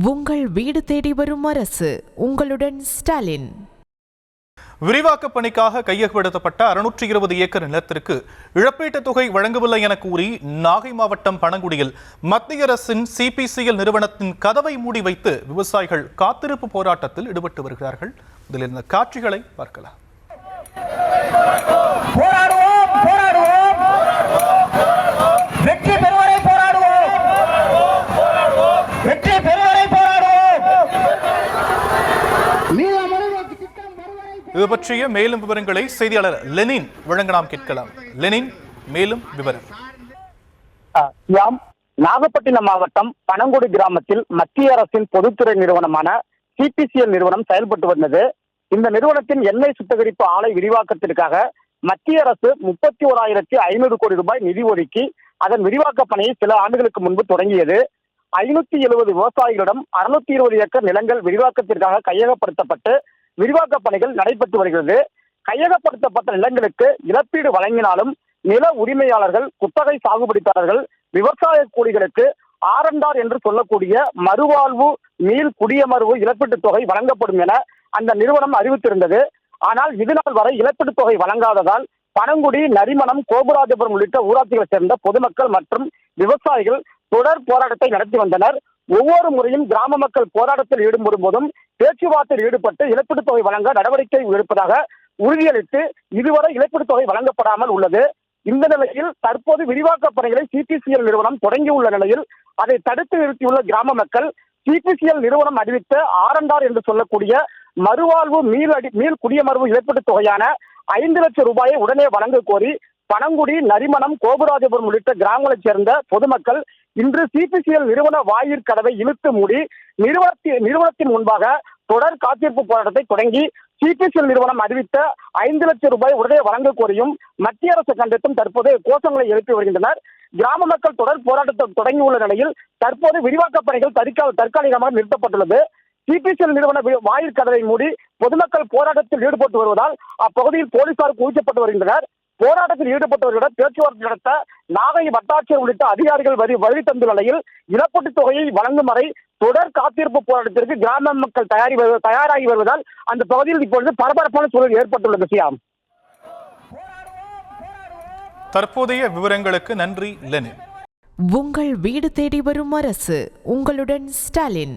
உங்கள் வீடு தேடி வரும் அரசு. உங்களுடன் ஸ்டாலின். விரிவாக்க பணிக்காக கையகப்படுத்தப்பட்ட 620 ஏக்கர் நிலத்திற்கு இழப்பீட்டுத் தொகை வழங்கவில்லை என கூறி நாகை மாவட்டம் பனங்குடியில் மத்திய அரசின் சிபிசிஎல் நிறுவனத்தின் கதவை மூடி வைத்து விவசாயிகள் காத்திருப்பு போராட்டத்தில் ஈடுபட்டு வருகிறார்கள். இதில் இந்த காட்சிகளை பார்க்கலாம். இது பற்றிய மேலும் விவரங்களை செய்தியாளர் லெனின் வழங்க நாம் கேட்கலாம். லெனின், மேலும் விவரம். நாகப்பட்டினம் மாவட்டம் பனங்குடி கிராமத்தில் மத்திய அரசின் பொதுத்துறை நிறுவனமான சிபிசிஎல் நிறுவனம் செயல்பட்டு வந்தது. இந்த நிறுவனத்தின் எண்ணெய் சுத்திகரிப்பு ஆலை விரிவாக்கத்திற்காக மத்திய அரசு 31,500 கோடி ரூபாய் நிதி ஒதுக்கி அதன் விரிவாக்க பணியை சில ஆண்டுகளுக்கு முன்பு தொடங்கியது. 570 விவசாயிகளிடம் 620 ஏக்கர் நிலங்கள் விரிவாக்கத்திற்காக கையகப்படுத்தப்பட்டு விரிவாக்க பணிகள் நடைபெற்று வருகிறது. கையகப்படுத்தப்பட்ட நிலங்களுக்கு இழப்பீடு வழங்கினாலும் நில உரிமையாளர்கள், குத்தகை சாகுபடிதாரர்கள், விவசாய கூலிகளுக்கு ஆரண்டார் என்று சொல்லக்கூடிய மறுவாழ்வு மீள் குடியமர்வு இழப்பீட்டுத் தொகை வழங்கப்படும் என அந்த நிறுவனம் அறிவித்திருந்தது. ஆனால் இதுநாள் வரை இழப்பீட்டுத் தொகை வழங்காததால் பனங்குடி, நரிமணம், கோபுராஜபுரம் உள்ளிட்ட ஊராட்சிகளை சேர்ந்த பொதுமக்கள் மற்றும் விவசாயிகள் தொடர் போராட்டத்தை நடத்தி வந்தனர். ஒவ்வொரு முறையும் கிராம மக்கள் போராட்டத்தில் ஈடுபடும் போதும் பேச்சுவார்த்தையில் ஈடுபட்டு இழப்பீட்டுத் தொகை வழங்க நடவடிக்கை எடுப்பதாக உறுதியளித்து இதுவரை இழப்பீட்டுத் தொகை வழங்கப்படாமல் உள்ளது. இந்த நிலையில் தற்போது விரிவாக்க பணிகளை சிபிசிஎல் நிறுவனம் தொடங்கியுள்ள நிலையில் அதை தடுத்து நிறுத்தியுள்ள கிராம மக்கள் சிபிசிஎல் நிறுவனம் அறிவித்த ஆரண்டார் என்று சொல்லக்கூடிய மறுவாழ்வு மீள் குடியமர்வு இழப்பீட்டுத் தொகையான 5 லட்சம் ரூபாயை உடனே வழங்க கோரி பனங்குடி, நரிமணம், கோபுராஜபுரம் உள்ளிட்ட கிராமங்களைச் சேர்ந்த பொதுமக்கள் இன்று சிபிசிஎல் நிறுவன வாயிற்கதவை இழுத்து மூடி நிறுவனத்தின் முன்பாக தொடர் காத்திருப்பு போராட்டத்தை தொடங்கி சிபிசிஎல் நிறுவனம் அறிவித்த 5 லட்சம் ரூபாய் உடனே வழங்க கோரியும் மத்திய அரசு கண்டித்தும் தற்போது கோஷங்களை எழுப்பி வருகின்றனர். கிராம மக்கள் தொடர் போராட்டத்தை தொடங்கியுள்ள நிலையில் தற்போது விரிவாக்க பணிகள் தற்காலிகமாக நிறுத்தப்பட்டுள்ளது. சிபிசிஎல் நிறுவன வாயிற்கதவை மூடி பொதுமக்கள் போராட்டத்தில் ஈடுபட்டு வருவதால் அப்பகுதியில் போலீசார் குவிக்கப்பட்டு வருகின்றனர். போராட்டத்தில் ஈடுபட்டவர்களிடம் பேச்சுவார்த்தை நடத்த நாகை வட்டாட்சியர் உள்ளிட்ட அதிகாரிகள் வருகை தந்துள்ள நிலையில் இழப்பீட்டுத் தொகையை வழங்கும் வரை தொடர் காத்திருப்பு போராட்டத்திற்கு கிராம மக்கள் தயாராகி வருவதால் அந்த பகுதியில் இப்பொழுது பரபரப்பான சூழல் ஏற்பட்டுள்ளது. விஷயம். தற்போதைய விவரங்களுக்கு நன்றி லெனின். உங்கள் வீடு தேடி வரும் அரசு. உங்களுடன் ஸ்டாலின்.